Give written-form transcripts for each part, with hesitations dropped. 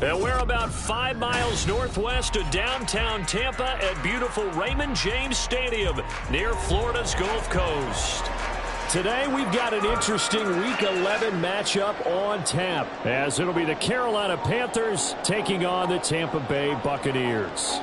And we're about 5 miles northwest of downtown Tampa at beautiful Raymond James Stadium near Florida's Gulf Coast. Today we've got an interesting Week 11 matchup on tap, as it'll be the Carolina Panthers taking on the Tampa Bay Buccaneers.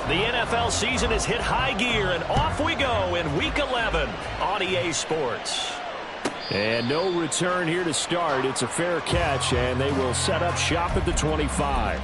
The NFL season has hit high gear, and off we go in Week 11 on EA Sports. And no return here to start. It's a fair catch, and they will set up shop at the 25.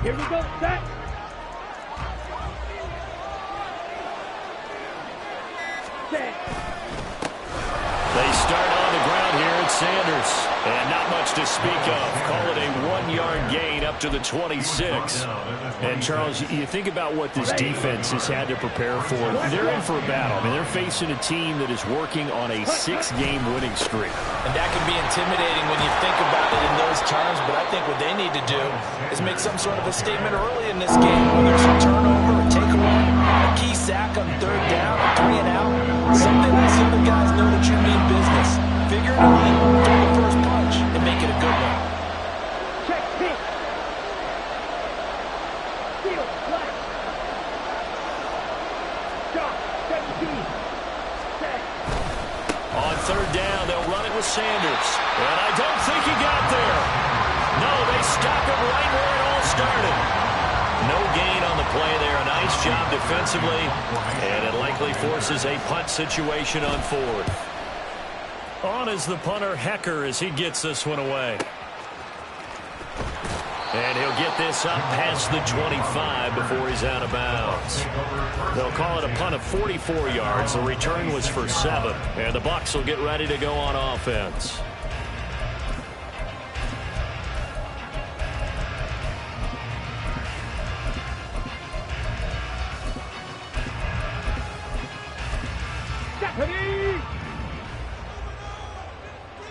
Here we go, set. Set. They start on the ground here at Sanders. And not much to speak of. Call it a 1-yard gain up to the 26. And, Charles, you think about what this defense has had to prepare for. They're in for a battle. I mean, they're facing a team that is working on a 6-game winning streak. And that can be intimidating when you think about it in those terms. But I think what they need to do is make some sort of a statement early in this game, whether it's a turnover, a takeaway, a key sack on 3rd down, a 3 and out, something that the other guys know that you mean business. Figure it early, throw the first punch, and make it a good one. Check, pick. Steal, flat. Stop, 17. Set. On 3rd down, they'll run it with Sanders. And I don't think he got there. No, they stop him right where it all started. No gain on the play there. A nice job defensively. And it likely forces a punt situation on 4th. On is the punter, Hecker, as he gets this one away. And he'll get this up past the 25 before he's out of bounds. They'll call it a punt of 44 yards. The return was for 7. And the Bucs will get ready to go on offense. Ready?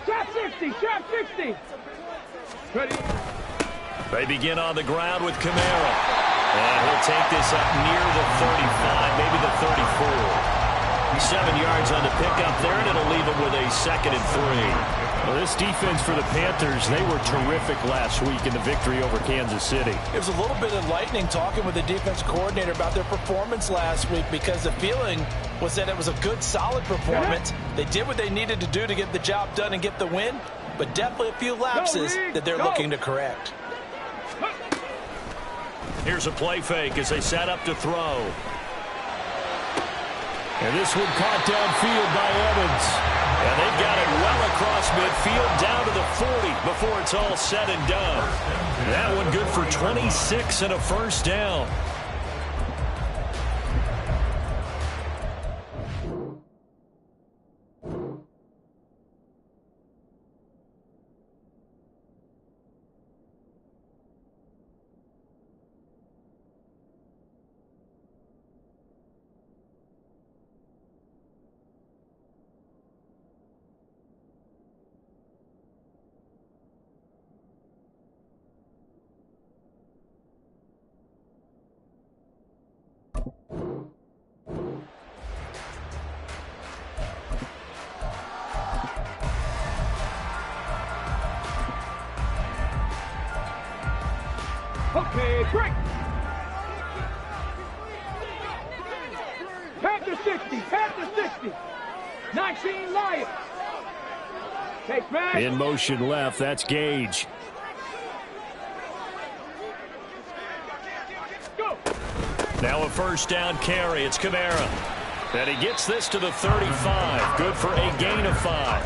Trap 60, trap 60. Ready? They begin on the ground with Kamara. And he'll take this up near the 35, maybe the 34. 7 yards on the pickup there, and it'll leave him with a 2nd and 3. Well, this defense for the Panthers, they were terrific last week in the victory over Kansas City. It was a little bit enlightening talking with the defense coordinator about their performance last week, because the feeling was that it was a good, solid performance. They did what they needed to do to get the job done and get the win, but definitely a few lapses that they're looking to correct. Here's a play fake as they set up to throw. And this one caught downfield by Evans. And they've got it well across midfield down to the 40 before it's all said and done. That one good for 26 and a 1st down. break. Panther 60, Panther 60. 19 Lions. Take back. In motion left, that's Gage. Go. Now a first down carry. It's Kamara. And he gets this to the 35. Good for a gain of 5.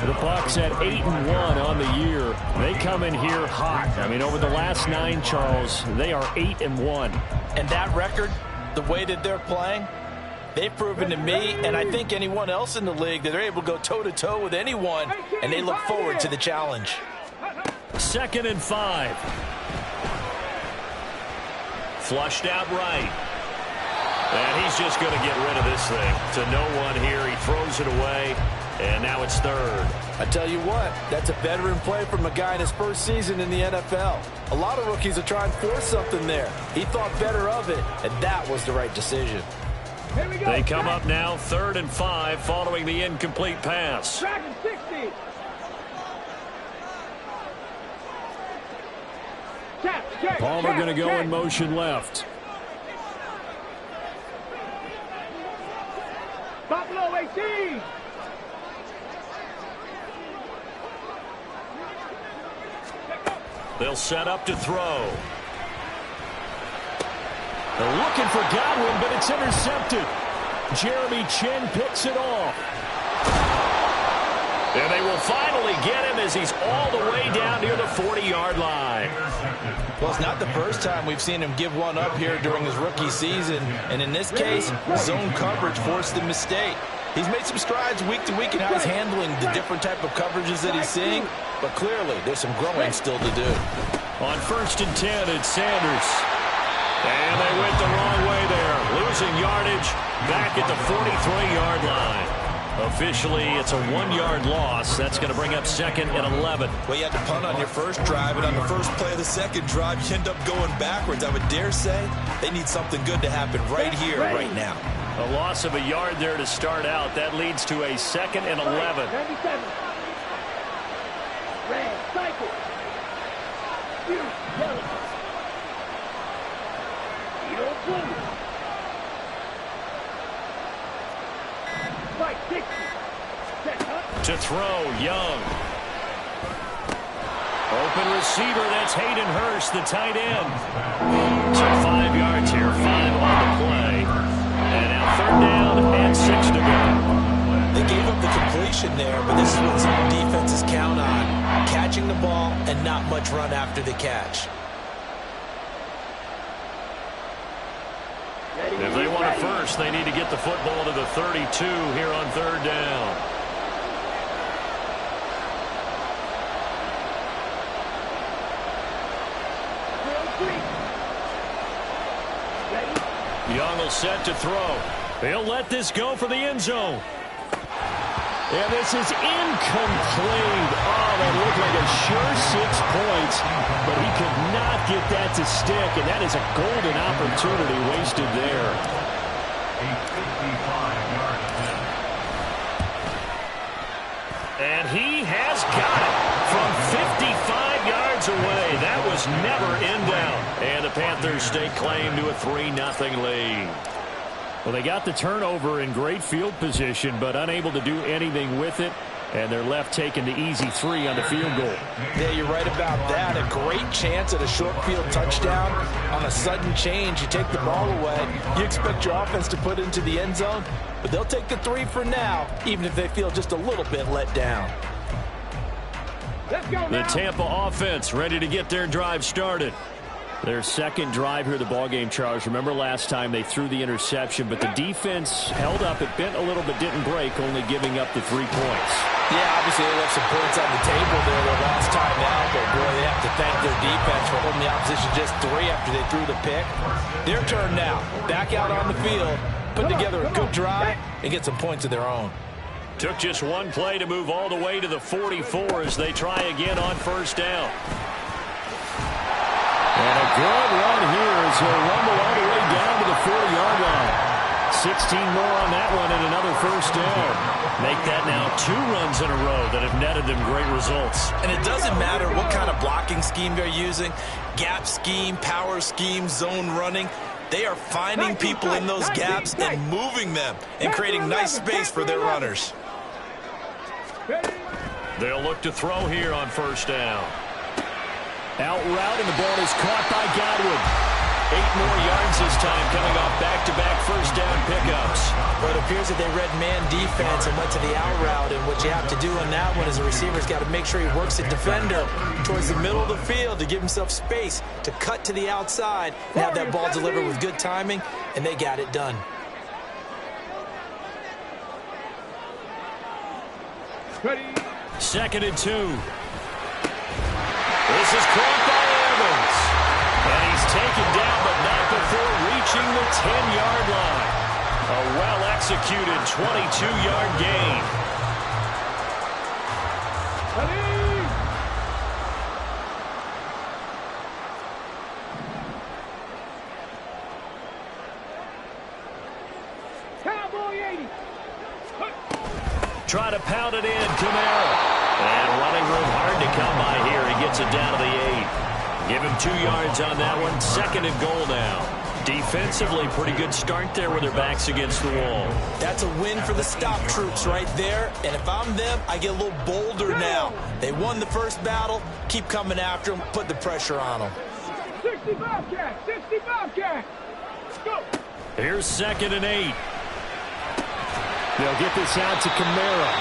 The Bucs at 8-1 on the year. They come in here hot. I mean, over the last 9, Charles, they are 8-1. And that record, the way that they're playing, they've proven to me, and I think anyone else in the league, that they're able to go toe-to-toe with anyone, and they look forward to the challenge. 2nd and 5. Flushed out right. And he's just going to get rid of this thing to no one here. He throws it away, and now it's 3rd. I tell you what, that's a veteran play from a guy in his first season in the NFL. A lot of rookies are trying to force something there. He thought better of it, and that was the right decision. They come up now 3rd and 5 following the incomplete pass. Dragon 60. Palmer going to go in motion left. Buffalo 18. They'll set up to throw. They're looking for Godwin, but it's intercepted. Jeremy Chin picks it off. And they will finally get him as he's all the way down near the 40-yard line. Well, it's not the first time we've seen him give one up here during his rookie season. And in this case, zone coverage forced the mistake. He's made some strides week to week in how he's handling the different type of coverages that he's seeing. But clearly, there's some growing still to do. On 1st and 10, it's Sanders. And they went the wrong way there. Losing yardage back at the 43-yard line. Officially, it's a 1-yard loss. That's going to bring up 2nd and 11. Well, you had to punt on your first drive, and on the first play of the second drive, you end up going backwards. I would dare say they need something good to happen right here, right now. A loss of a yard there to start out. That leads to a 2nd and 11. 97. Red, cycle. Yellow. Blue. Fight 60. To throw, Young. Open receiver, that's Hayden Hurst, the tight end. So 5 yards here, 5 on the play. And now 3rd down and 6 to go. They gave up the completion there, but this is what some defenses count on. Catching the ball and not much run after the catch. If they want a first, they need to get the football to the 32 here on 3rd down. Young will set to throw. He'll let this go for the end zone. And this is incomplete. Oh, that looked like a sure 6 points, but he could not get that to stick, and that is a golden opportunity wasted there. And he has got it from 55 yards away. That was never in doubt. And the Panthers stake claim to a 3-0 lead. Well, they got the turnover in great field position, but unable to do anything with it. And they're left taking the easy 3 on the field goal. Yeah, you're right about that. A great chance at a short field touchdown. On a sudden change, you take the ball away. You expect your offense to put it into the end zone, but they'll take the 3 for now, even if they feel just a little bit let down. Let's go now. The Tampa offense ready to get their drive started. Their second drive here, the ballgame, Charles. Remember last time they threw the interception, but the defense held up. It bent a little but didn't break, only giving up the 3 points. Yeah, obviously they left some points on the table there the last time out, but boy, they have to thank their defense for holding the opposition just 3 after they threw the pick. Their turn now. Back out on the field, put together a good drive, and get some points of their own. Took just 1 play to move all the way to the 44 as they try again on 1st down. And a good run here as he'll rumble all the way down to the 40-yard line. 16 more on that one and another first down. Make that now 2 runs in a row that have netted them great results. And it doesn't matter what kind of blocking scheme they're using, gap scheme, power scheme, zone running. They are finding people in those gaps and moving them and creating nice space for their runners. They'll look to throw here on first down. Out route, and the ball is caught by Godwin. 8 more yards this time, coming off back-to-back first down pickups. But it appears that they read man defense and went to the out route, and what you have to do on that one is the receiver's got to make sure he works the defender towards the middle of the field to give himself space to cut to the outside and have that ball delivered with good timing, and they got it done. Ready. 2nd and 2. This is caught by Evans. And he's taken down, but not before reaching the 10-yard line. A well-executed 22-yard gain. Ready. Cowboy 80. Try to pound it in, Kamara. And running room hard to come by here. He gets it down to the 8. Give him 2 yards on that one. 2nd and goal now. Defensively, pretty good start there with their backs against the wall. That's a win for the stop troops right there. And if I'm them, I get a little bolder now. They won the first battle. Keep coming after them. Put the pressure on them. 60 Bobcat. 60 Bobcat. Go. Here's 2nd and 8. They'll get this out to Kamara.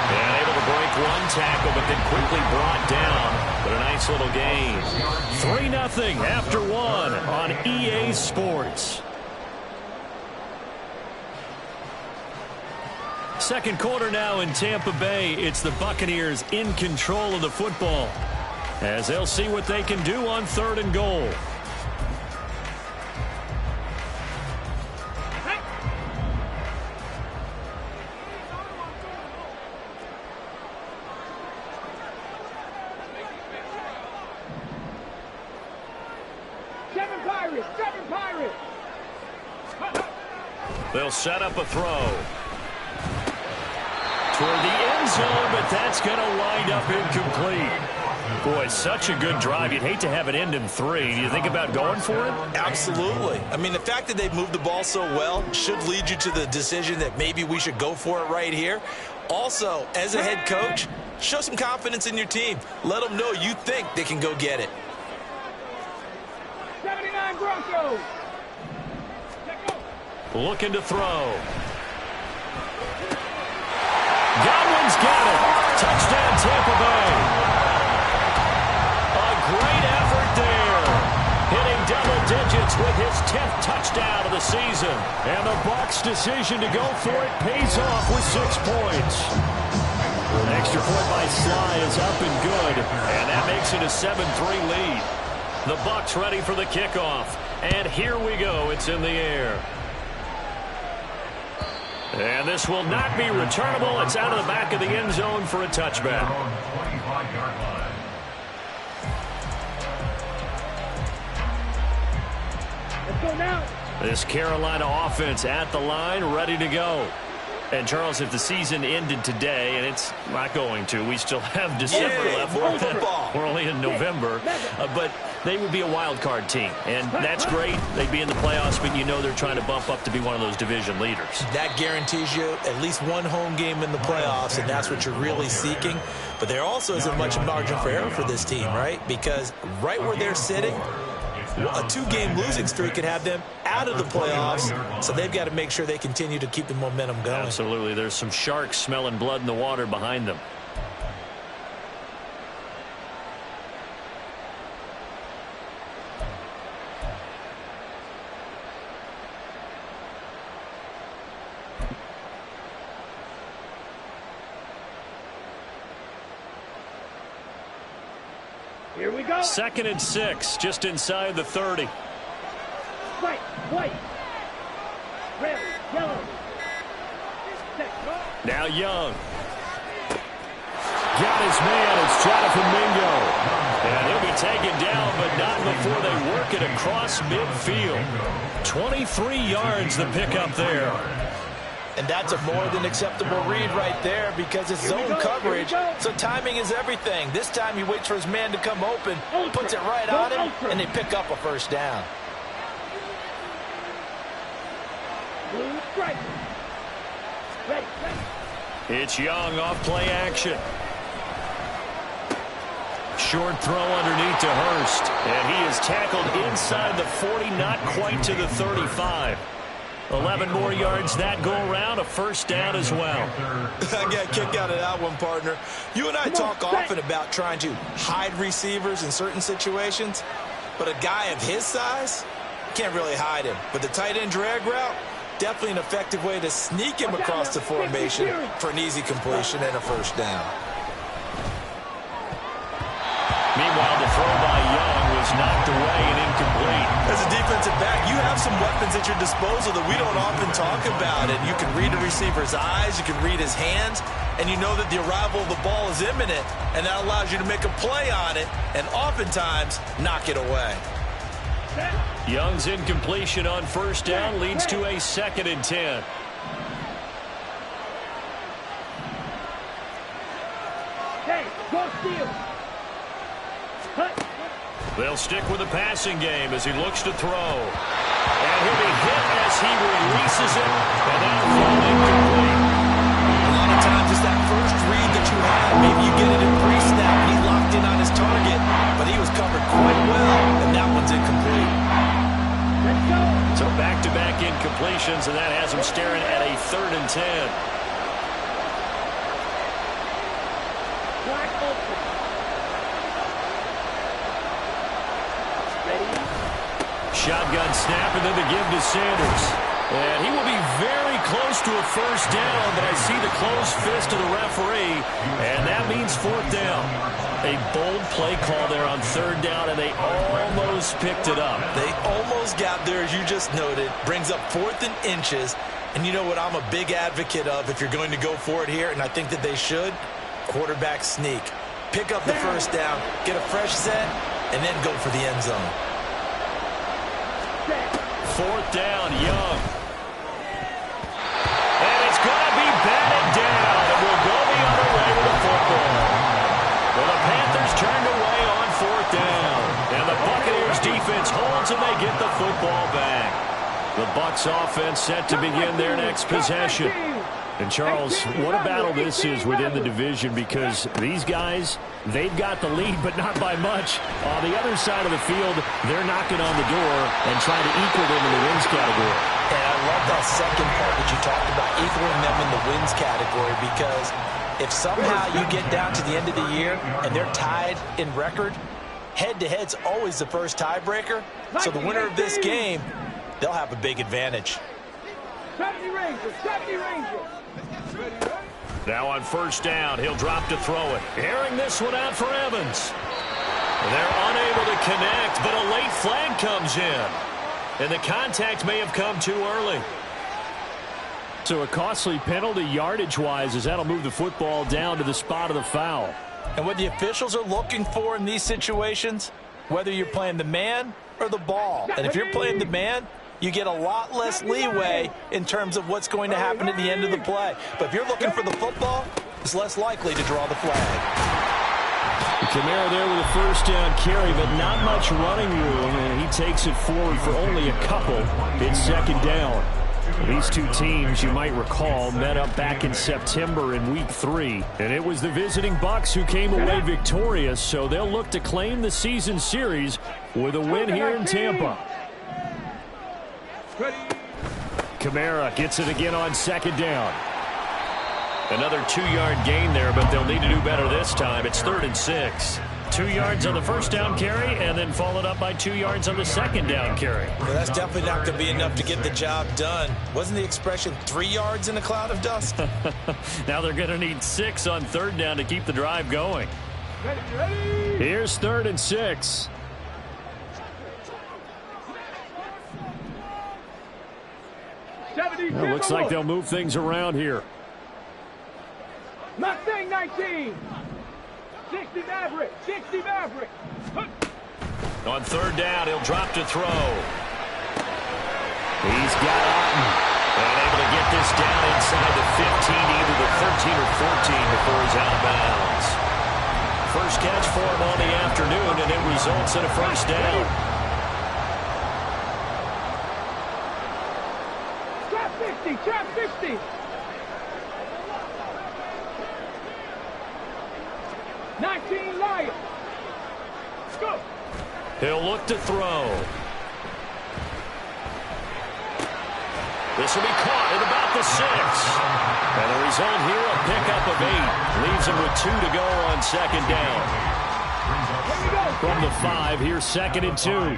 And able to break one tackle, but then quickly brought down. But a nice little game. 3-0 after 1 on EA Sports. Second quarter now in Tampa Bay. It's the Buccaneers in control of the football, as they'll see what they can do on 3rd and goal. Seven Pirates. They'll set up a throw toward the end zone, but that's going to wind up incomplete. Boy, such a good drive. You'd hate to have it end in 3. Do you think about going for it? Absolutely. I mean, the fact that they've moved the ball so well should lead you to the decision that maybe we should go for it right here. Also, as a head coach, show some confidence in your team. Let them know you think they can go get it. 79 Broncos. Looking to throw. Godwin's got it. Touchdown, Tampa Bay. A great effort there. Hitting double digits with his 10th touchdown of the season. And the Bucs' decision to go for it pays off with 6 points. An extra point by Sly is up and good. And that makes it a 7-3 lead. The Bucs ready for the kickoff. And here we go. It's in the air. And this will not be returnable. It's out of the back of the end zone for a touchback. Let's go now. This Carolina offense at the line, ready to go. And, Charles, if the season ended today, and it's not going to, we still have December left. We're only in November. But they would be a wild card team. And that's great. They'd be in the playoffs, but you know they're trying to bump up to be one of those division leaders. That guarantees you at least one home game in the playoffs, and that's what you're really seeking. But there also isn't much margin for error for this team, right? Because right where they're sitting, a 2-game losing streak could have them out of the playoffs, so they've got to make sure they continue to keep the momentum going. Absolutely. There's some sharks smelling blood in the water behind them. Here we go. 2nd and 6, just inside the 30. White. Red, yellow. Now Young. Got his man. It's Jonathan Mingo. And he'll be taken down, but not before they work it across midfield. 23 yards the pickup there. And that's a more than acceptable read right there because it's zone coverage, so timing is everything. This time he waits for his man to come open, puts it right on him, and they pick up a first down. It's Young off play action. Short throw underneath to Hurst, and he is tackled inside the 40, not quite to the 35. 11 more yards that go around, a first down as well. I got a kick out of that one, partner. You and I talk often about trying to hide receivers in certain situations, but a guy of his size can't really hide him. But the tight end drag route, definitely an effective way to sneak him across the formation for an easy completion and a first down. Meanwhile, the throw by Young was knocked away and incomplete. As a defensive back, you have some weapons at your disposal that we don't often talk about. And you can read a receiver's eyes, you can read his hands, and you know that the arrival of the ball is imminent, and that allows you to make a play on it and oftentimes knock it away. Young's incompletion on first down leads to a 2nd and 10. Hey, go steal. They'll stick with the passing game as he looks to throw. And he'll be hit as he releases it, and that'll fall incomplete. A lot of times it's that first read that you have. Maybe you get it in pre-snap, he locked in on his target, but he was covered quite well, and that one's incomplete. Let's go. So back-to-back incompletions, and that has him staring at a 3rd and 10. Black open. Shotgun snap, and then the give to Sanders. And he will be very close to a first down, but I see the closed fist of the referee, and that means 4th down. A bold play call there on 3rd down, and they almost picked it up. They almost got there, as you just noted. Brings up 4th and inches. And you know what I'm a big advocate of if you're going to go for it here, and I think that they should? Quarterback sneak. Pick up the first down, get a fresh set, and then go for the end zone. 4th down, Young. And it's going to be batted down, and we'll go the other way with the football. Well, the Panthers turned away on 4th down, and the Buccaneers defense holds, and they get the football back. The Bucs offense set to begin their next possession. And, Charles, what a battle this is within the division, because these guys, they've got the lead, but not by much. On the other side of the field, they're knocking on the door and trying to equal them in the wins category. And I love that second part that you talked about, equaling them in the wins category, because if somehow you get down to the end of the year and they're tied in record, head-to-head's always the first tiebreaker. So the winner of this game, they'll have a big advantage. 70 Rangers, 70 Rangers. Now on first down, he'll drop to throw it. Airing this one out for Evans. They're unable to connect, but a late flag comes in. And the contact may have come too early. So a costly penalty yardage-wise, as that'll move the football down to the spot of the foul. And what the officials are looking for in these situations, whether you're playing the man or the ball. And if you're playing the man, you get a lot less leeway in terms of what's going to happen at the end of the play. But if you're looking for the football, it's less likely to draw the flag. Kamara there with a first down carry, but not much running room, and he takes it forward for only a couple. It's 2nd down. These two teams, you might recall, met up back in September in Week 3, and it was the visiting Bucs who came away victorious, so they'll look to claim the season series with a win here in Tampa. Kamara gets it again on 2nd down. Another 2-yard gain there, but they'll need to do better this time. It's 3rd and 6. 2 yards on the first down carry, and then followed up by 2 yards on the 2nd down carry. Well, that's definitely not going to be enough to get the job done. Wasn't the expression 3 yards in a cloud of dust? Now they're going to need 6 on 3rd down to keep the drive going. Here's 3rd and 6. Well, looks like they'll move things around here. Mustang 19. 60 Maverick. 60 Maverick. On third down, he'll drop to throw. He's got Otten. And able to get this down inside the 15, either the 13 or 14 before he's out of bounds. First catch for him on the afternoon, and it results in a first down. Trap 50. Trap 50. 19 Lions. Go. He'll look to throw. This will be caught at about the 6. And the result here, a pickup of 8. Leaves him with 2 to go on second down. From the 5, here's second and 2.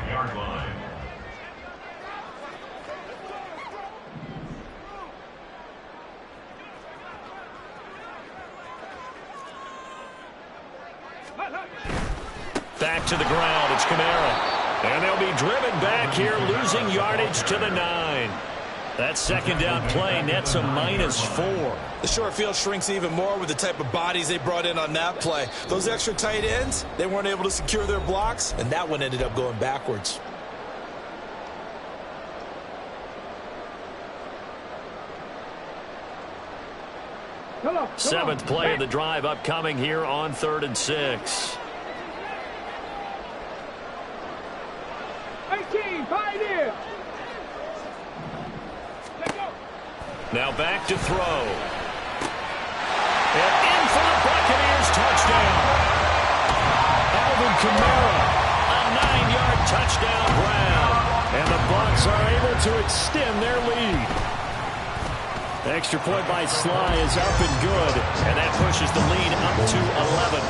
Back to the ground, it's Kamara. And they'll be driven back here, losing yardage to the 9. That second down play nets a -4. The short field shrinks even more with the type of bodies they brought in on that play. Those extra tight ends, they weren't able to secure their blocks, and that one ended up going backwards. Seventh play of the drive upcoming here on 3rd and 6. 18 Pioneer. Now back to throw. And in for the Buccaneers touchdown. Alvin Kamara, a 9-yard touchdown grab. And the Bucs are able to extend their lead. The extra point by Sly is up and good. And that pushes the lead up to 11.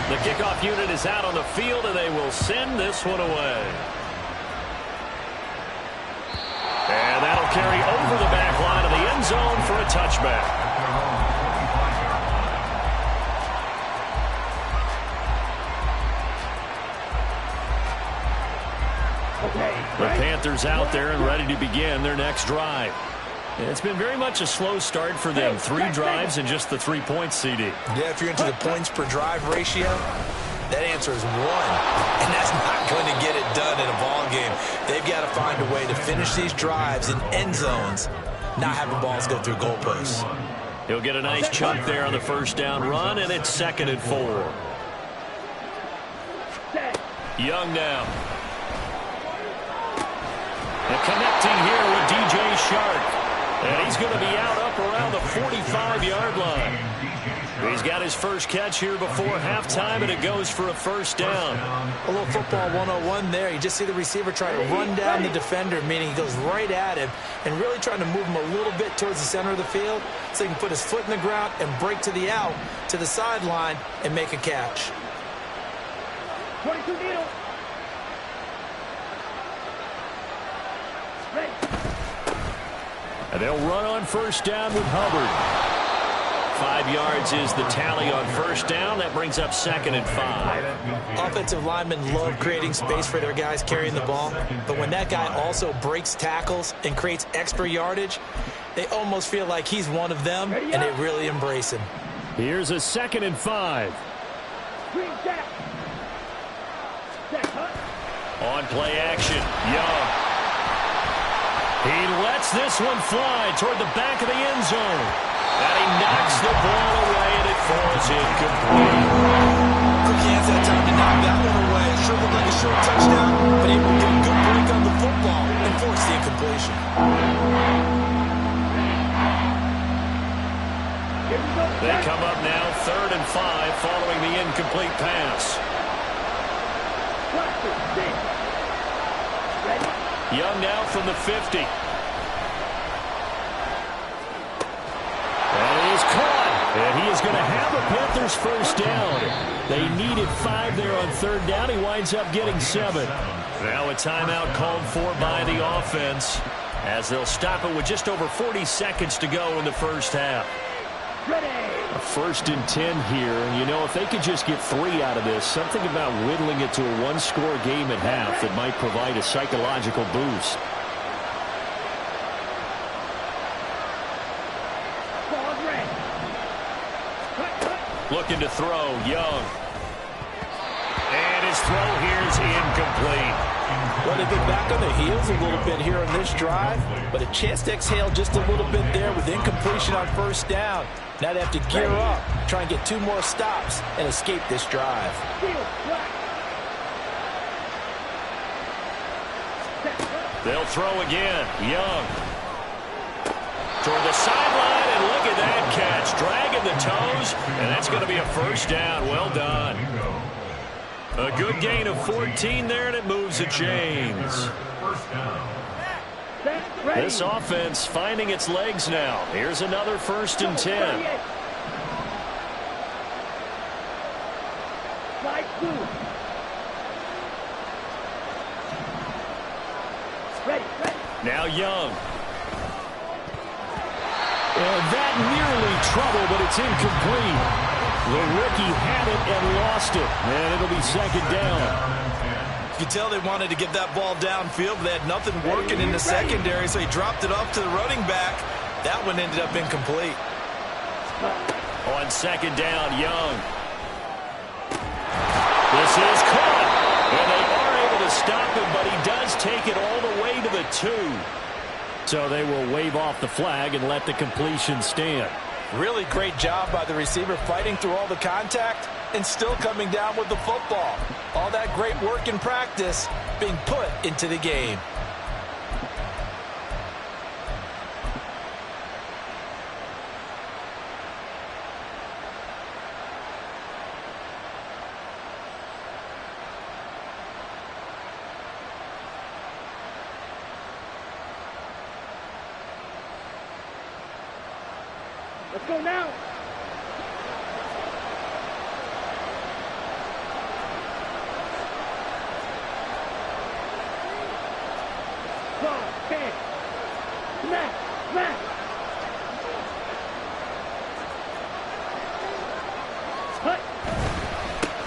The kickoff unit is out on the field, and they will send this one away. And that'll carry over the back line of the end zone for a touchback. The Panthers out there and ready to begin their next drive. It's been very much a slow start for them. 3 drives and just the 3 points, CD. Yeah, if you're into the points per drive ratio, that answer is 1. And that's not going to get it done in a ball game. They've got to find a way to finish these drives in end zones, not have the balls go through goalposts. He'll get a nice chunk there on the first down run, and it's 2nd and 4. Young now. And connecting here with DJ Shark. And he's going to be out up around the 45-yard line. He's got his first catch here before halftime, and it goes for a first down. A little football 101 there. You just see the receiver try to run down the defender, meaning he goes right at him and really trying to move him a little bit towards the center of the field so he can put his foot in the ground and break to the out, to the sideline, and make a catch. 22 needle. Ready. And they'll run on first down with Hubbard. 5 yards is the tally on first down. That brings up 2nd and 5. Offensive linemen love creating space for their guys carrying the ball. But when that guy also breaks tackles and creates extra yardage, they almost feel like he's one of them, and they really embrace him. Here's a 2nd and 5. Green jack. Jack Hunt. On play action, Young. He lets this one fly toward the back of the end zone. And he knocks the ball away, and it falls incomplete. Quick hands that time to knock that one away. It sure looked like a short touchdown, but able to get a good break on the football and force the incompletion. They come up now 3rd and 5 following the incomplete pass. Young now from the 50. And he is caught. And he is going to have a Panthers first down. They needed 5 there on 3rd down. He winds up getting 7. Now a timeout called for by the offense as they'll stop it with just over 40 seconds to go in the first half. A 1st and 10 here, and you know, if they could just get 3 out of this, something about whittling it to a 1-score game at half that might provide a psychological boost. Looking to throw, Young. And his throw here is incomplete. Well, they've been back on their heels a little bit here on this drive, but a chance to exhale just a little bit there with incompletion on first down. Now they have to gear up, try and get 2 more stops, and escape this drive. They'll throw again. Young. Toward the sideline, and look at that catch. Dragging the toes, and that's going to be a first down. Well done. A good gain of 14 there, and it moves the chains. This offense finding its legs now. Here's another 1st and 10. Now Young. And that nearly trouble, but it's incomplete. The rookie had it and lost it, and it'll be 2nd down. You can tell they wanted to get that ball downfield, but they had nothing working in the secondary, so he dropped it off to the running back. That one ended up incomplete. On 2nd down, Young. This is caught, and they are able to stop him, but he does take it all the way to the 2. So they will wave off the flag and let the completion stand. Really great job by the receiver fighting through all the contact and still coming down with the football. All that great work in practice being put into the game. Let's go now.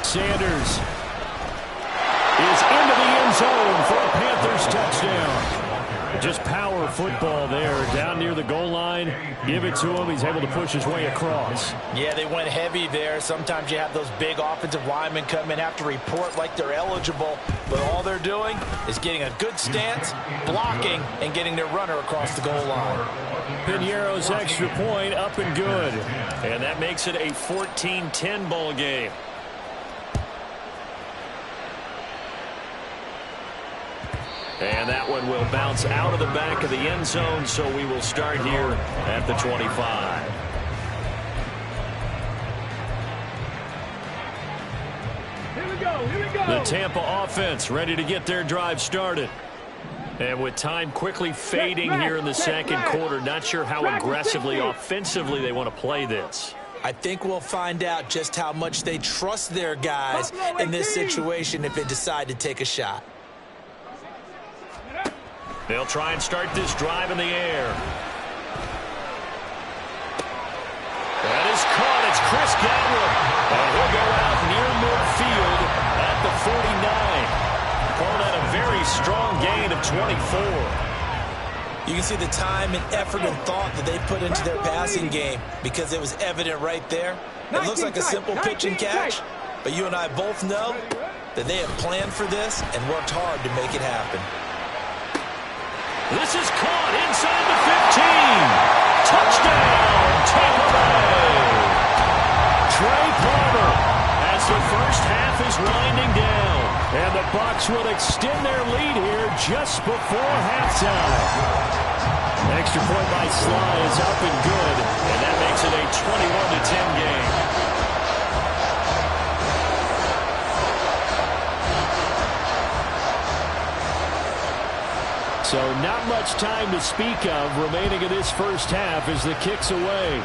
Sanders is into the end zone for a Panthers touchdown. Just power football there, down near the goal line. Give it to him. He's able to push his way across. Yeah, they went heavy there. Sometimes you have those big offensive linemen come in, have to report like they're eligible, but all they're doing is getting a good stance, blocking, and getting their runner across the goal line. Piñeiro's extra point up and good. And that makes it a 14-10 ball game. And that one will bounce out of the back of the end zone, so we will start here at the 25. Here we go, here we go. The Tampa offense ready to get their drive started. And with time quickly fading here in the second quarter, not sure how aggressively, offensively they want to play this. I think we'll find out just how much they trust their guys in this situation if they decide to take a shot. They'll try and start this drive in the air. That is caught. It's Chris Godwin. And he'll go out near midfield at the 49. Called out a very strong gain of 24. You can see the time and effort and thought that they put into their passing game because it was evident right there. It looks like a simple pitch and catch, but you and I both know that they have planned for this and worked hard to make it happen. This is caught inside the 15. Touchdown, Tampa Bay. Trey Palmer as the first half is winding down. And the Bucs will extend their lead here just before halftime. Extra point by Sly is up and good. And that makes it a 21-10 game. So not much time to speak of remaining in this first half as the kick's away.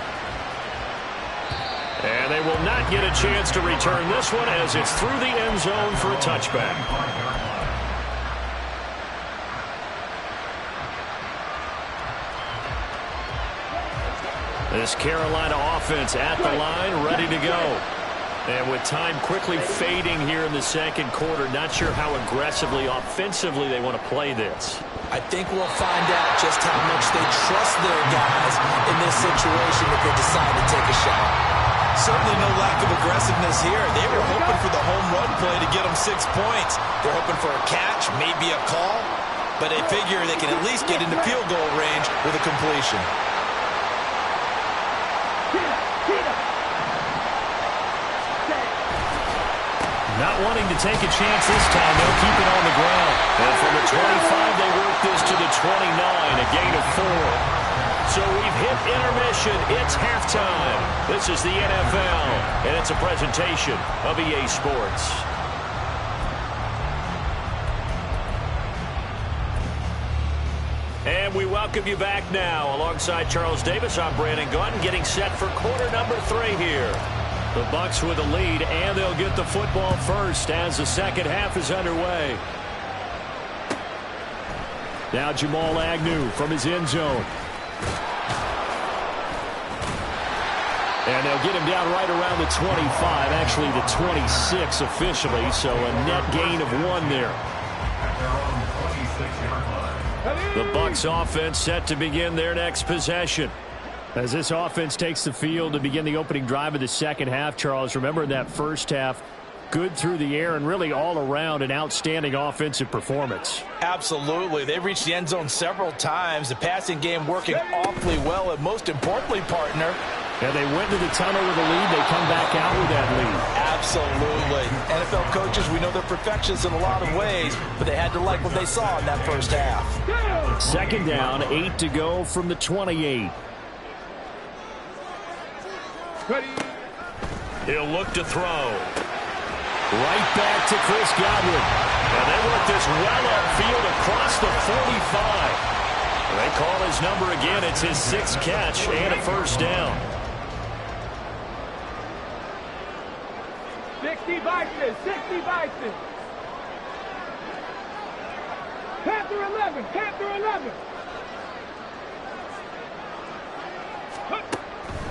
And they will not get a chance to return this one as it's through the end zone for a touchback. This Carolina offense at the line, ready to go. And with time quickly fading here in the second quarter, not sure how aggressively, offensively they want to play this. I think we'll find out just how much they trust their guys in this situation if they decide to take a shot. Certainly no lack of aggressiveness here. They were hoping for the home run play to get them 6 points. They're hoping for a catch, maybe a call, but they figure they can at least get into field goal range with a completion. Not wanting to take a chance this time, they'll keep it on the ground. And from the 25, they work this to the 29, a gain of 4. So we've hit intermission. It's halftime. This is the NFL, and it's a presentation of EA Sports. And we welcome you back now. Alongside Charles Davis, I'm Brandon Gaudin, getting set for quarter number 3 here. The Bucs with a lead, and they'll get the football first as the second half is underway. Now Jamal Agnew from his end zone. And they'll get him down right around the 25, actually the 26 officially, so a net gain of 1 there. The Bucs offense set to begin their next possession. As this offense takes the field to begin the opening drive of the second half, Charles, remember in that first half, good through the air and really all around an outstanding offensive performance. Absolutely. They've reached the end zone several times. The passing game working awfully well, and most importantly, partner, and they went to the tunnel with a lead. They come back out with that lead. Absolutely. NFL coaches, we know they're perfectionists in a lot of ways, but they had to like what they saw in that first half. Second down, 8 to go from the 28. He'll look to throw. Right back to Chris Godwin. And they work this well upfield across the 45. They call his number again. It's his 6th catch and a first down. 60 Vikings, 60 Vikings. Panther 11, Panther 11.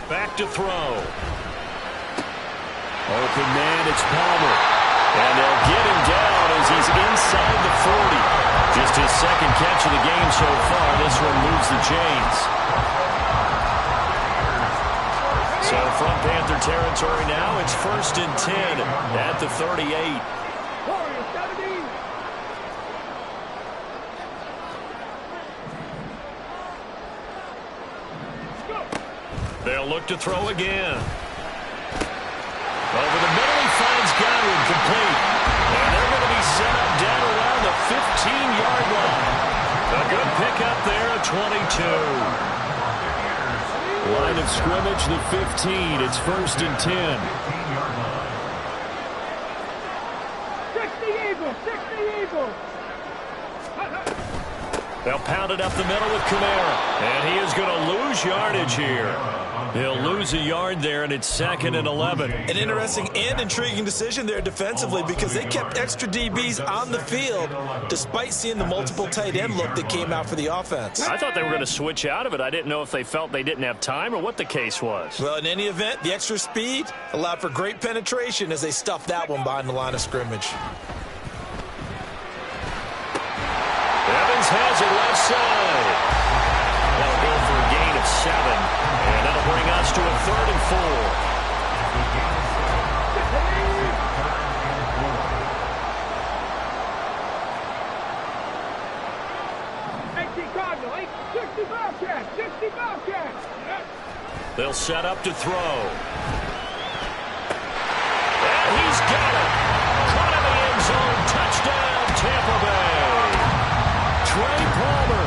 Back to throw. Open man, it's Palmer. And they'll get him down as he's inside the 40. Just his 2nd catch of the game so far. This one moves the chains. So from Panther territory now, it's 1st and 10 at the 38. They'll look to throw again. Over the middle, he finds Godwin complete. And they're going to be set up down around the 15-yard line. A good pickup there at 22. Line of scrimmage, the 15. It's 1st and 10. 60 Eagles, 60 Eagles. They'll pound it up the middle with Kamara. And he is going to lose yardage here. He'll lose a yard there, and it's 2nd and 11. An interesting and intriguing decision there defensively because they kept extra DBs on the field despite seeing the multiple tight end look that came out for the offense. I thought they were going to switch out of it. I didn't know if they felt they didn't have time or what the case was. Well, in any event, the extra speed allowed for great penetration as they stuffed that one behind the line of scrimmage. Evans has it left side. That'll go for a gain of 7. And that'll bring us to a 3rd and 4. They'll set up to throw. And he's got it. Caught in the end zone. Touchdown, Tampa Bay. Trey Palmer,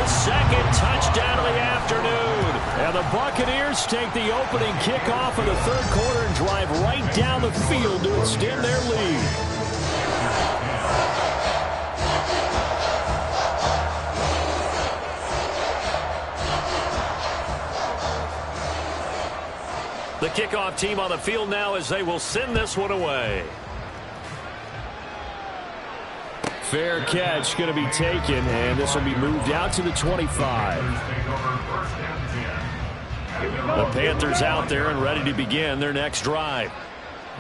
his 2nd touchdown of the afternoon. And the Buccaneers take the opening kickoff of the 3rd quarter and drive right down the field to extend their lead. The kickoff team on the field now as they will send this one away. Fair catch going to be taken, and this will be moved out to the 25. The Panthers out there and ready to begin their next drive.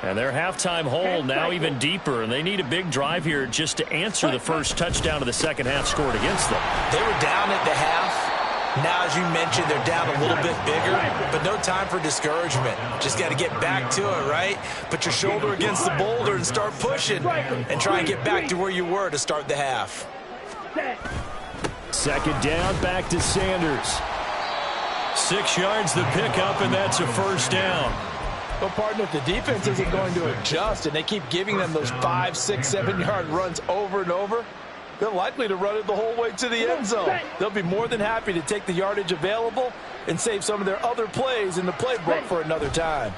And their halftime hole now even deeper, and they need a big drive here just to answer the first touchdown of the second half scored against them. They were down at the half, Now, as you mentioned, they're down a little bit bigger, but no time for discouragement. Just got to get back to it, right? Put your shoulder against the boulder and start pushing and try and get back to where you were to start the half. Second down, back to Sanders. 6 yards the pickup, and that's a first down. Well, partner, if the defense isn't going to adjust and they keep giving them those 5, 6, 7-yard runs over and over, they're likely to run it the whole way to the end zone. They'll be more than happy to take the yardage available and save some of their other plays in the playbook for another time.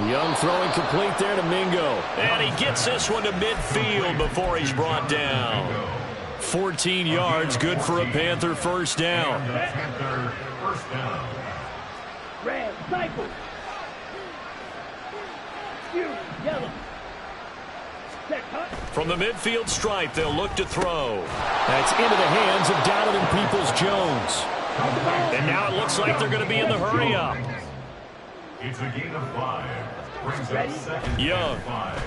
Young throwing complete there to Mingo. And he gets this one to midfield before he's brought down. 14 yards, good for a Panther first down. Red, cycle. Yellow. From the midfield stripe, they'll look to throw. That's into the hands of Donovan Peoples-Jones. And now it looks like they're going to be in the hurry-up. It's a gain of 5. Brings up second Young. and 5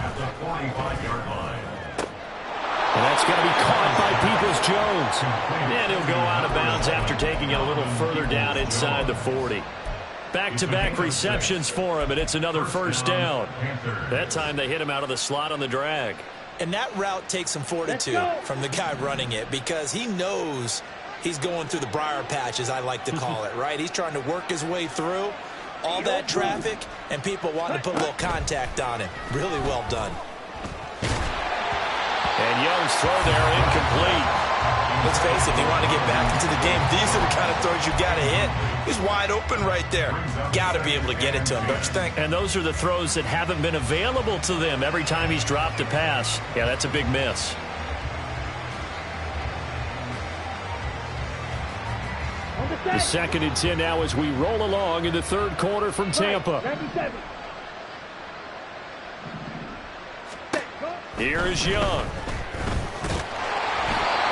at the 45-yard line. And that's going to be caught by Peoples-Jones. And he'll go out of bounds after taking it a little further down inside the 40. Back-to-back receptions for him, and it's another first down. That time they hit him out of the slot on the drag. And that route takes some fortitude from the guy running it because he knows he's going through the briar patch, as I like to call it, right? He's trying to work his way through all that traffic and people wanting to put a little contact on him. Really well done. And Young's throw there incomplete. Let's face it, if you want to get back into the game, these are the kind of throws you got to hit. He's wide open right there. Got to be able to get it to him, don't you think? And those are the throws that haven't been available to them every time he's dropped a pass. Yeah, that's a big miss. The 2nd and 10 now as we roll along in the third quarter from Tampa. Here is Young.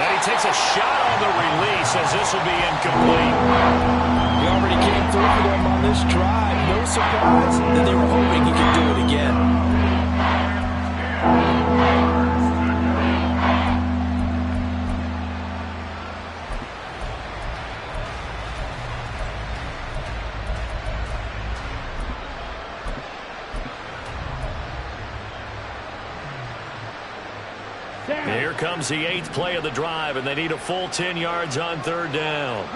And he takes a shot on the release as this will be incomplete. He already came through for them on this drive. No surprise that they were hoping he could do it again. Here comes the 8th play of the drive, and they need a full 10 yards on third down.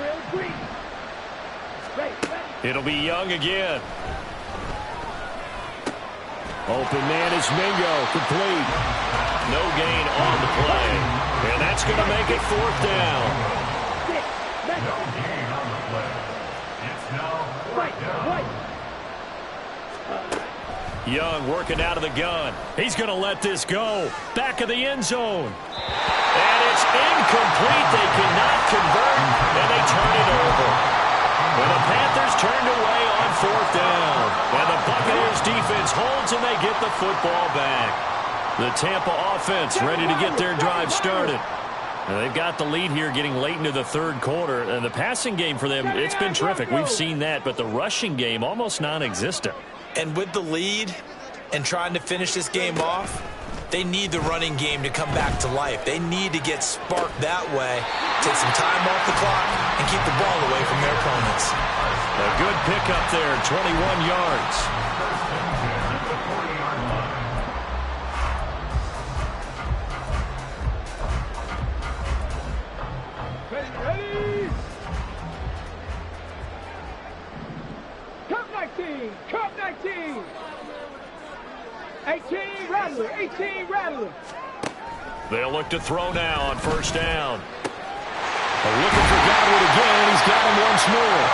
It'll be Young again. Open man is Mingo, complete. No gain on the play. And that's going to make it 4th down. No gain on the play. It's now 4th down. Young working out of the gun. He's going to let this go. Back of the end zone. And it's incomplete. They cannot convert, and they turn it over. And the Panthers turned away on 4th down. And the Buccaneers defense holds, and they get the football back. The Tampa offense ready to get their drive started. And they've got the lead here getting late into the third quarter. And the passing game for them, it's been terrific. We've seen that, but the rushing game almost non-existent. And with the lead and trying to finish this game off, they need the running game to come back to life. They need to get sparked that way, take some time off the clock, and keep the ball away from their opponents. A good pickup there, 21 yards. Ready? Cup 19! Cup 19! 18 Rattler! 18 Rattler! They'll look to throw now on first down. Looking for Godwin again. He's got him once more.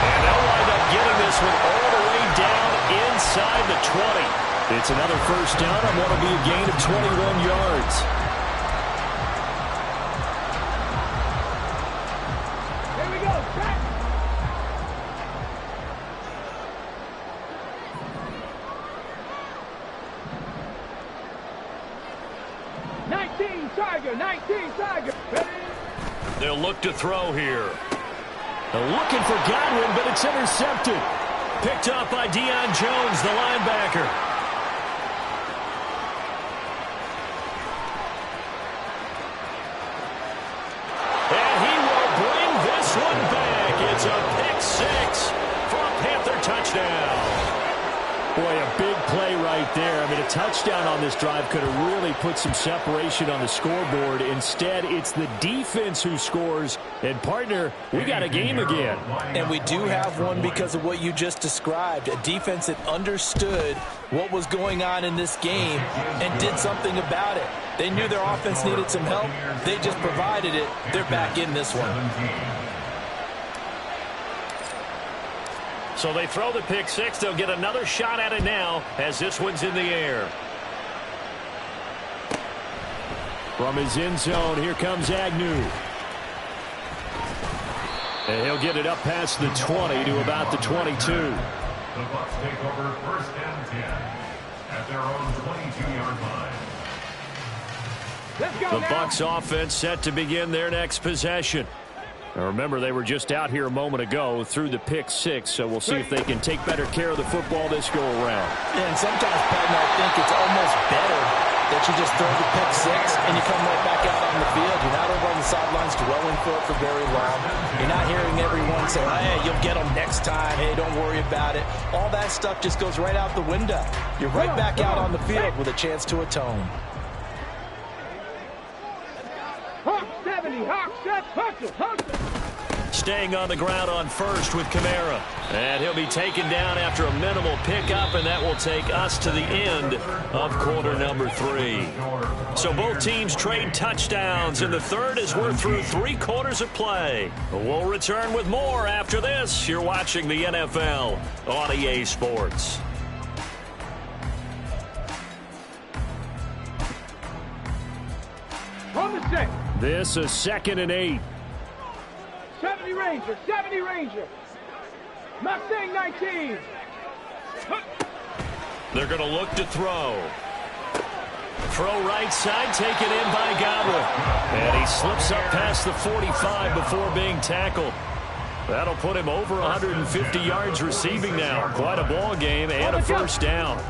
And they'll wind up getting this one all the way down inside the 20. It's another first down on what will be a gain of 21 yards. Here we go! Back! Tiger! 19 Tiger! Ready? They'll look to throw here. They're looking for Godwin, but it's intercepted. Picked up by Deion Jones, the linebacker. touchdown on this drive could have really put some separation on the scoreboard. Instead, it's the defense who scores. And, partner, we got a game again. And we do have one because of what you just described. A defense that understood what was going on in this game and did something about it. They knew their offense needed some help. They just provided it. They're back in this one. So they throw the pick six. They'll get another shot at it now as this one's in the air. From his end zone, here comes Agnew. And he'll get it up past the 20 to about the 22. The Bucs take over 1st and 10 at their own 22-yard line. Let's go The now. Bucs offense set to begin their next possession. Now remember, they were just out here a moment ago through the pick six, so we'll see if they can take better care of the football this go around. Yeah, and sometimes, Patton, I think it's almost better that you just throw the pick six and you come right back out on the field. You're not over on the sidelines dwelling for very long. You're not hearing everyone say, hey, you'll get them next time. Hey, don't worry about it. All that stuff just goes right out the window. You're right back out on the field with a chance to atone. Hawk 70, Hawk 7, hustle. Staying on the ground on first with Kamara. And he'll be taken down after a minimal pickup, and that will take us to the end of quarter number 3. So both teams trade touchdowns in the third as we're through 3 quarters of play. We'll return with more after this. You're watching the NFL on EA Sports. On the set. This is 2nd and 8. 70 Ranger. Mustang 19. They're going to look to throw. Throw right side, taken in by Godwin. And he slips up past the 45 before being tackled. That'll put him over 150 yards receiving now. Quite a ball game and a first down.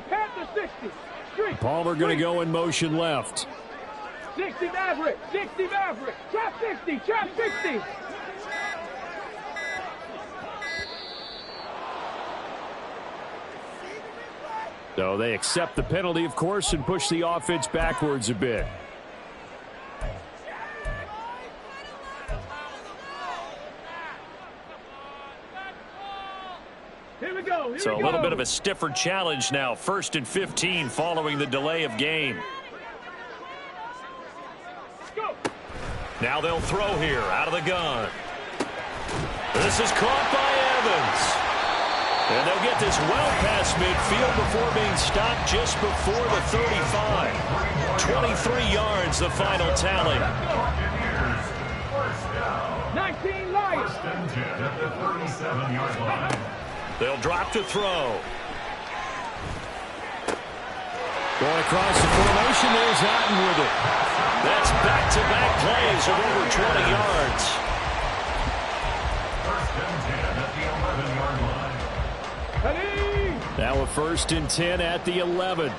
Panther 60. Street. Palmer going to go in motion left. 60 Maverick. Trap 60. So they accept the penalty, of course, and push the offense backwards a bit. Here we go. So a little bit of a stiffer challenge now. 1st and 15 following the delay of game. Go. Now they'll throw here out of the gun. This is caught by Evans. And they'll get this well past midfield before being stopped just before the 35. 23 yards, the final tally. 19 Lions. 1st and 10 at the 37-yard line. They'll drop to throw. Going across the formation, there's Otten with it. That's back-to-back plays of over 20 yards. 1st and 10 at the 11-yard line. Ready. Now a 1st and 10 at the 11.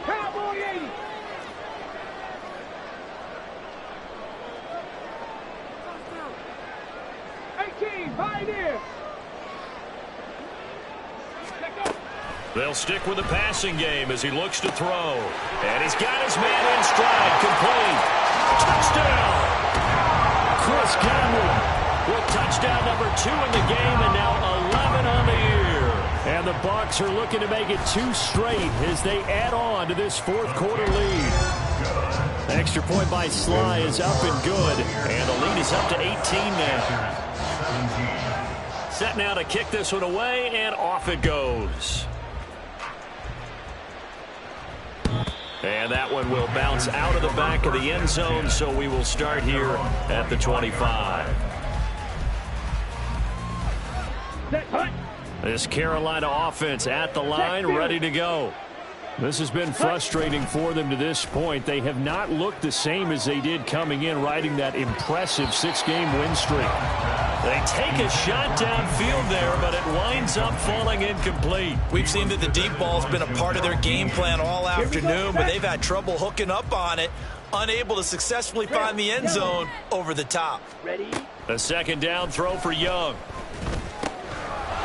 Cowboy 80. Pioneer. They'll stick with the passing game as he looks to throw. And he's got his man in stride, complete. Touchdown! Chris Godwin with touchdown number 2 in the game, and now 11 on the year. And the Bucs are looking to make it 2 straight as they add on to this 4th quarter lead. Extra point by Sly is up and good, and the lead is up to 18 now. Set now to kick this one away, and off it goes. And that one will bounce out of the back of the end zone, so we will start here at the 25. This Carolina offense at the line, ready to go. This has been frustrating for them to this point. They have not looked the same as they did coming in, riding that impressive 6-game win streak. They take a shot downfield there, but it winds up falling incomplete. We've seen that the deep ball's been a part of their game plan all afternoon, but they've had trouble hooking up on it. unable to successfully find the end zone over the top. A second down throw for Young.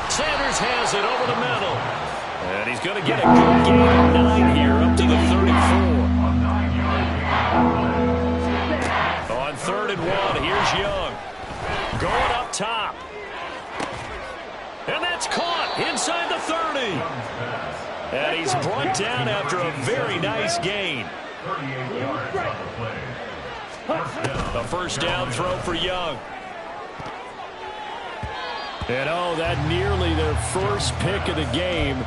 Sanders has it over the middle. And he's going to get a good gain of 9 here up to the 34. On 3rd and 1, here's Young. Going up top. And that's caught inside the 30. And he's brought down after a very nice gain. The first down throw for Young. And that nearly their first pick of the game,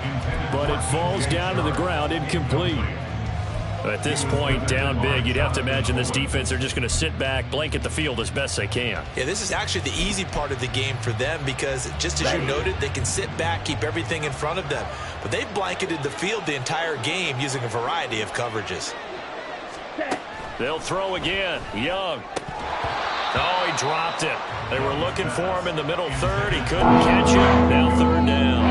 but it falls down to the ground, incomplete. At this point, down big, you'd have to imagine this defense, they're just going to sit back, blanket the field as best they can. Yeah, this is actually the easy part of the game for them because, just as you noted, they can sit back, keep everything in front of them. But they've blanketed the field the entire game using a variety of coverages. They'll throw again. Young. Oh, he dropped it. They were looking for him in the middle third. He couldn't catch it. Now 3rd down.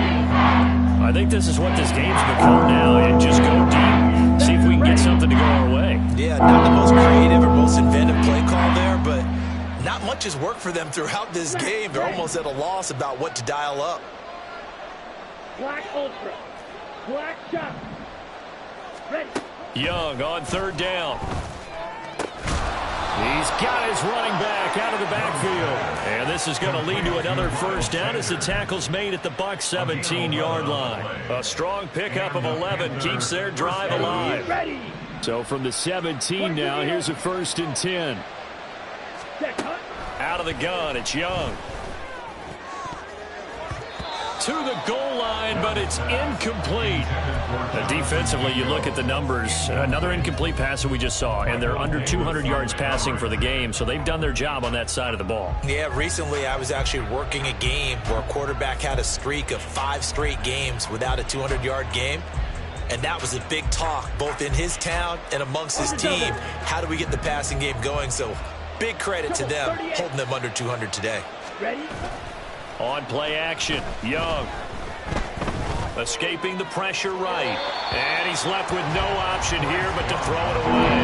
I think this is what this game's become now. And just go deep. See if we can get something to go our way. Yeah, not the most creative or most inventive play call there, but not much has worked for them throughout this game. They're almost at a loss about what to dial up. Black Ultra. Black shot. Ready. Young on 3rd down. He's got his running back out of the backfield. And this is going to lead to another first down as the tackle's made at the Bucs 17-yard line. A strong pickup of 11 keeps their drive alive. So from the 17 now, here's a 1st and 10. Out of the gun, it's Young. To the goal line, but it's incomplete. Defensively, you look at the numbers. Another incomplete pass that we just saw, and they're under 200 yards passing for the game, so they've done their job on that side of the ball. Yeah, recently I was actually working a game where a quarterback had a streak of 5 straight games without a 200-yard game, and that was a big talk both in his town and amongst his team. How do we get the passing game going? So big credit to them holding them under 200 today. Ready? On play action, Young. Escaping the pressure right. And he's left with no option here but to throw it away.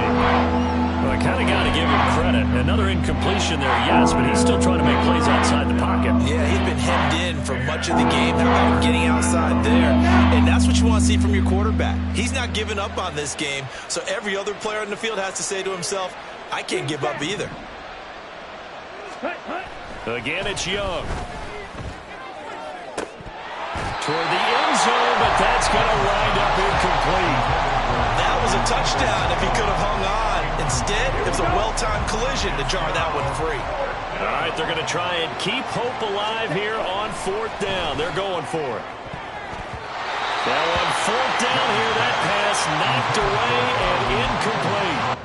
Well, I kind of got to give him credit. Another incompletion there, yes, but he's still trying to make plays outside the pocket. Yeah, he's been hemmed in for much of the game. How about him getting outside there? And that's what you want to see from your quarterback. He's not giving up on this game, so every other player in the field has to say to himself, I can't give up either. Again, it's Young. Toward the end zone, but that's going to wind up incomplete. That was a touchdown if he could have hung on. Instead, it was a well-timed collision to jar that one free. All right, they're going to try and keep hope alive here on 4th down. They're going for it. Now on 4th down here, that pass knocked away and incomplete.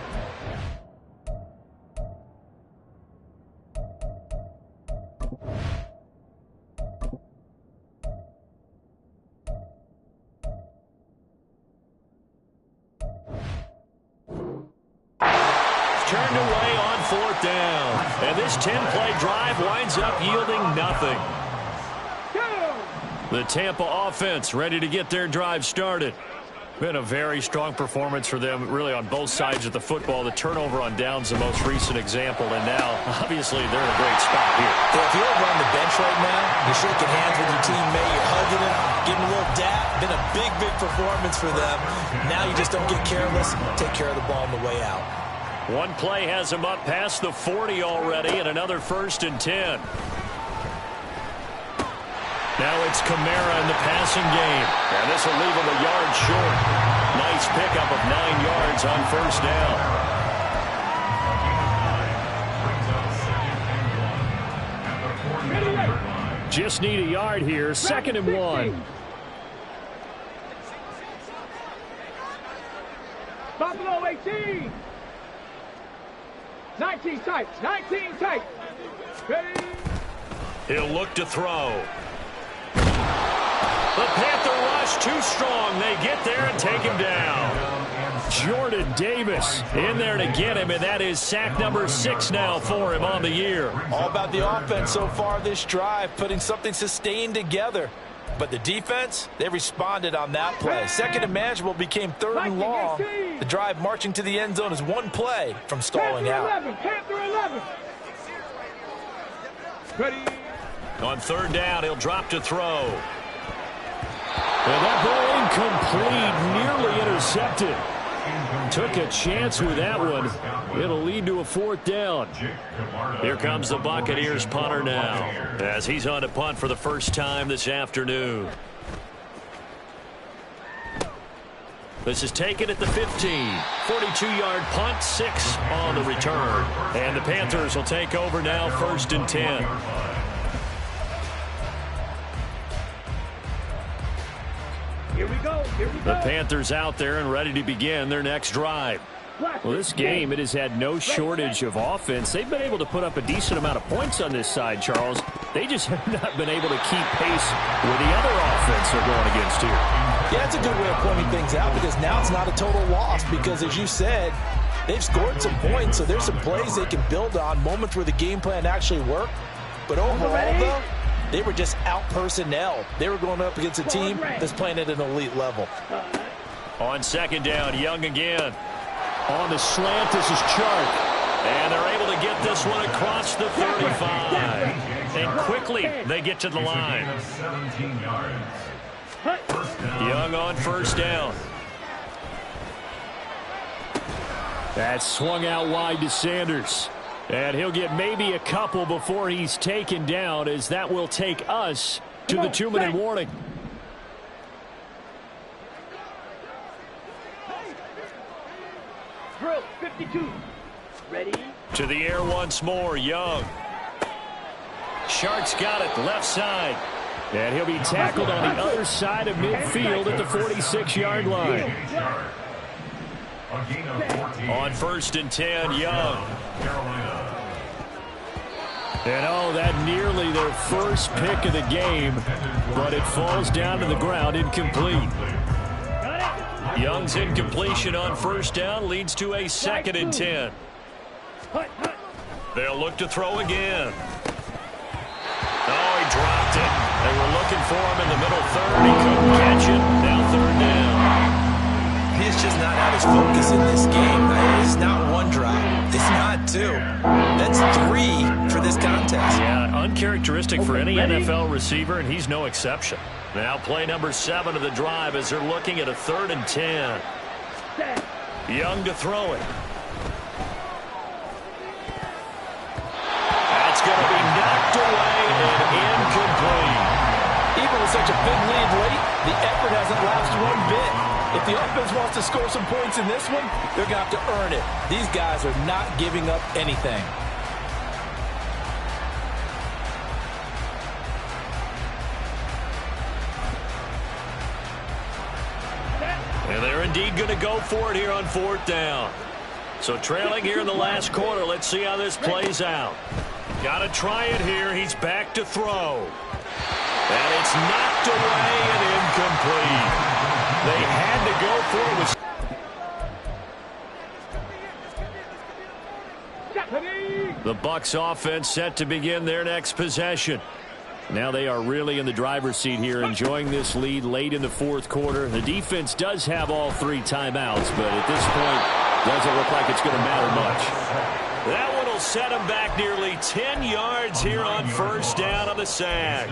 Turned away on 4th down. And this 10-play drive winds up yielding nothing. The Tampa offense ready to get their drive started. Been a very strong performance for them, really, on both sides of the football. The turnover on downs, the most recent example, and now, obviously, they're in a great spot here. Yeah, if you're over on the bench right now, you're shaking hands with your teammate, you're hugging him, giving him a little dap. Been a big, big performance for them. Now you just don't get careless, take care of the ball on the way out. One play has him up past the 40 already, and another 1st and 10. Now it's Kamara in the passing game. And this will leave him a yard short. Nice pickup of 9 yards on 1st down. Just need a yard here. 2nd and 1. Buffalo 18. 19 tight. 19 tight. Ready? He'll look to throw. The Panther rush too strong. They get there and take him down. Jordan Davis in there to get him, and that is sack number 6 now for him on the year. All about the offense so far this drive, putting something sustained together. But the defense, they responded on that play. Second and manageable became third and long. The drive marching to the end zone is one play from stalling out. Panther 11. Ready. On third down, he'll drop to throw. And that ball incomplete, nearly intercepted. Took a chance with that one. It'll lead to a fourth down. Here comes the Buccaneers punter now, as he's on to punt for the first time this afternoon. This is taken at the 15. 42-yard punt, 6 on the return. And the Panthers will take over now, 1st and 10. Here we go. The Panthers out there and ready to begin their next drive. Well, this game, it has had no shortage of offense. They've been able to put up a decent amount of points on this side, Charles. They just have not been able to keep pace with the other offense they're going against here. Yeah, that's a good way of pointing things out, because now it's not a total loss, because as you said, they've scored some points, so there's some plays they can build on, moments where the game plan actually worked. But overall, though, they were just out personnel. They were going up against a team that's playing at an elite level. On second down, Young again. On the slant, this is Chark. And they're able to get this one across the 35. And quickly, they get to the line. 17 yards. Young on first down. That's swung out wide to Sanders. And he'll get maybe a couple before he's taken down, as that will take us to the 2-minute warning. Drill 52. Ready. To the air once more, Young. Shark's got it, left side. And he'll be tackled on the other side of midfield at the 46-yard line. On 1st and 10, Young. And oh, that nearly their first pick of the game, but it falls down to the ground incomplete. Young's incompletion on first down leads to a 2nd and 10. They'll look to throw again. Oh, he dropped it. They were looking for him in the middle third. He couldn't catch it. Now 3rd down. He's just not out his focus in this game. It's not one drop. It's not two. That's 3 for this contest. Yeah, uncharacteristic for any NFL receiver, and he's no exception. Now play number 7 of the drive as they're looking at a 3rd and 10. Young to throw it. That's going to be knocked away and incomplete. Even with such a big lead late, the effort hasn't lasted one bit. If the offense wants to score some points in this one, they're going to have to earn it. These guys are not giving up anything. And they're indeed going to go for it here on 4th down. So trailing here in the last quarter. Let's see how this plays out. Got to try it here. He's back to throw. And it's knocked away and incomplete. They had to go for it. The Bucs offense set to begin their next possession. Now they are really in the driver's seat here, enjoying this lead late in the 4th quarter. The defense does have all 3 timeouts, but at this point, doesn't look like it's going to matter much. That one will set him back nearly 10 yards here on first down on the sack.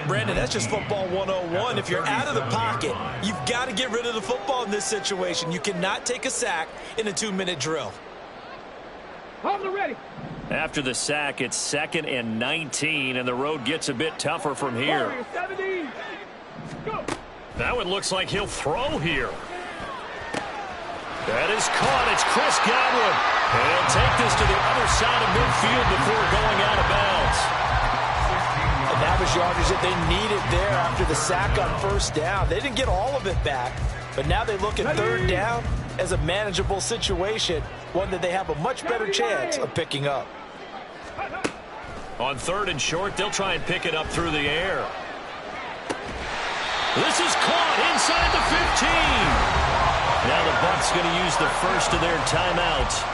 Brandon, that's just football 101. If you're out of the pocket, you've got to get rid of the football in this situation. You cannot take a sack in a 2-minute drill. Hold the ready. After the sack, it's 2nd and 19, and the road gets a bit tougher from here. 70. Go. That one looks like he'll throw here. That is caught. It's Chris Godwin. And he'll take this to the other side of midfield before going out of bounds. And that was yardage that they needed there after the sack on first down. They didn't get all of it back, but now they look at 3rd down as a manageable situation, one that they have a much better chance of picking up. On 3rd and short, they'll try and pick it up through the air. This is caught inside the 15. Now the Bucs going to use the first of their timeouts.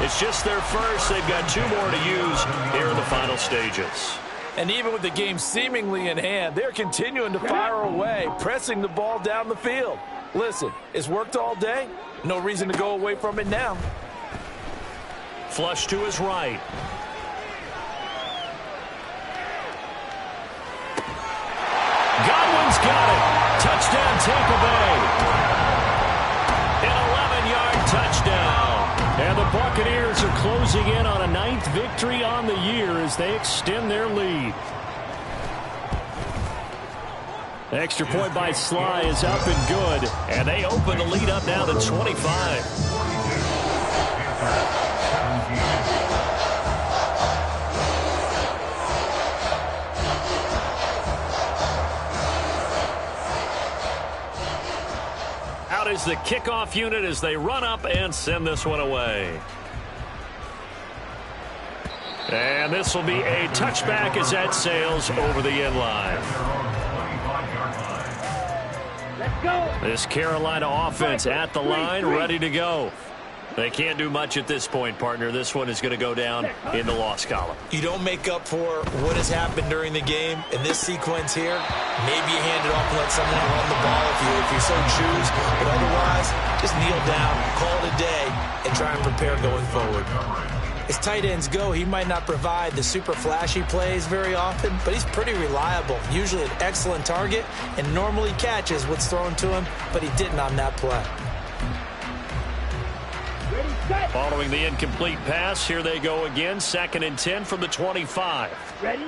It's just their first. They've got 2 more to use here in the final stages. And even with the game seemingly in hand, they're continuing to fire away, pressing the ball down the field. Listen, it's worked all day. No reason to go away from it now. Flush to his right. Godwin's got it. Touchdown, Tampa Bay. An 11-yard touchdown. And the Buccaneers are closing in on a 9th victory on the year as they extend their lead. Extra point by Sly is up and good. And they open the lead up now to 25. Out is the kickoff unit as they run up and send this one away. And this will be a touchback as that sails over the end line. Let's go. This Carolina offense at the line, ready to go. They can't do much at this point, partner. This one is going to go down in the loss column. You don't make up for what has happened during the game in this sequence here. Maybe you hand it off and let someone run the ball if you so choose. But otherwise, just kneel down, call it a day, and try and prepare going forward. As tight ends go, he might not provide the super flashy plays very often, but he's pretty reliable. Usually an excellent target and normally catches what's thrown to him, but he didn't on that play. Following the incomplete pass, here they go again. 2nd and 10 from the 25. Ready?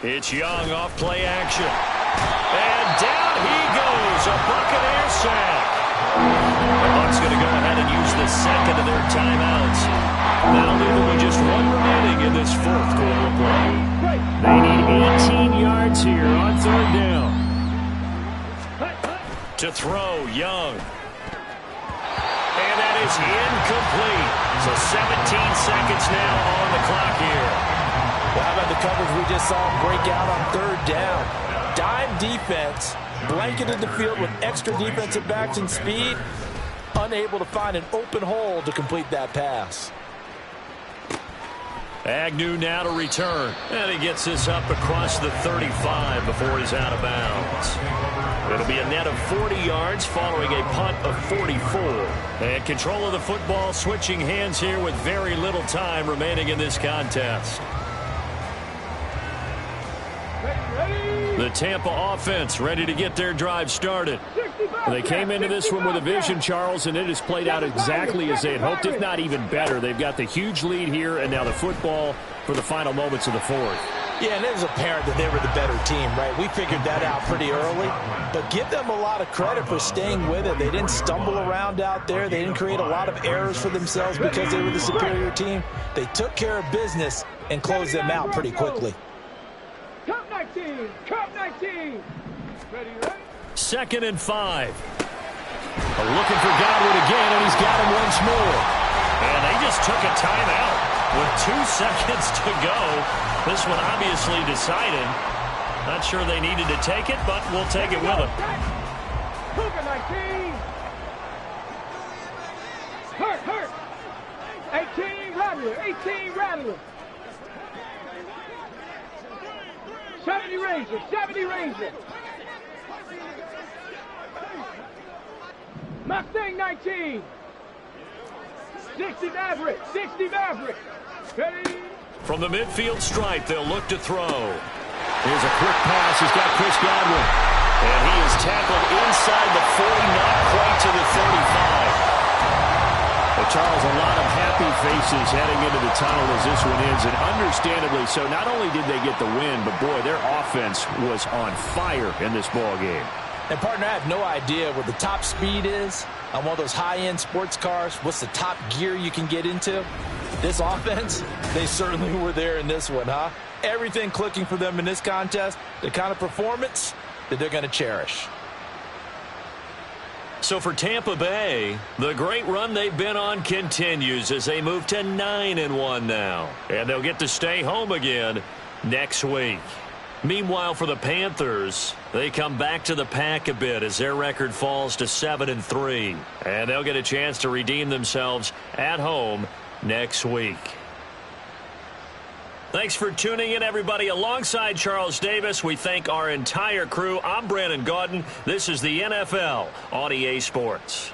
It's Young off play action. And down he goes. A Buccaneer sack. The Bucs going to go ahead and use the second of their timeouts. That'll leave them with just one remaining in this 4th quarter of play. They need 18 yards here on 3rd down. To throw, Young. And that is incomplete. So 17 seconds now on the clock here. Well, how about the coverage we just saw break out on 3rd down? Dime defense, blanketed the field with extra defensive backs and speed, unable to find an open hole to complete that pass. Agnew now to return. And he gets this up across the 35 before he's out of bounds. It'll be a net of 40 yards following a punt of 44. And control of the football switching hands here with very little time remaining in this contest. The Tampa offense ready to get their drive started. They came into this one with a vision, Charles, and it has played out exactly as they had hoped, if not even better. They've got the huge lead here, and now the football for the final moments of the 4th. Yeah, and it was apparent that they were the better team, right? We figured that out pretty early. But give them a lot of credit for staying with it. They didn't stumble around out there. They didn't create a lot of errors for themselves because they were the superior team. They took care of business and closed them out pretty quickly. Cup 19. Cup 19. Ready, right? 2nd and 5. Looking for Godwin again, and he's got him once more. And they just took a timeout with 2 seconds to go. This one obviously decided. Not sure they needed to take it, but we'll take it with them. Cougar 19. Hurt. 18 Rattler. 18 Rattler. 70 Ranger. 70 Ranger. Mustang 19. 60 Maverick. 60 Maverick. Ready? From the midfield stripe, they'll look to throw. Here's a quick pass. He's got Chris Godwin. And he is tackled inside the 40, not quite to the 35. Well, Charles, a lot of happy faces heading into the tunnel as this one ends, and understandably so. Not only did they get the win, but, boy, their offense was on fire in this ball game. And, partner, I have no idea what the top speed is on one of those high-end sports cars. What's the top gear you can get into? This offense, they certainly were there in this one, huh? Everything clicking for them in this contest, the kind of performance that they're going to cherish. So for Tampa Bay, the great run they've been on continues as they move to 9-1 now. And they'll get to stay home again next week. Meanwhile, for the Panthers, they come back to the pack a bit as their record falls to 7-3. And they'll get a chance to redeem themselves at home next week. Thanks for tuning in, everybody. Alongside Charles Davis, we thank our entire crew. I'm Brandon Gaudin. This is the NFL on EA Sports.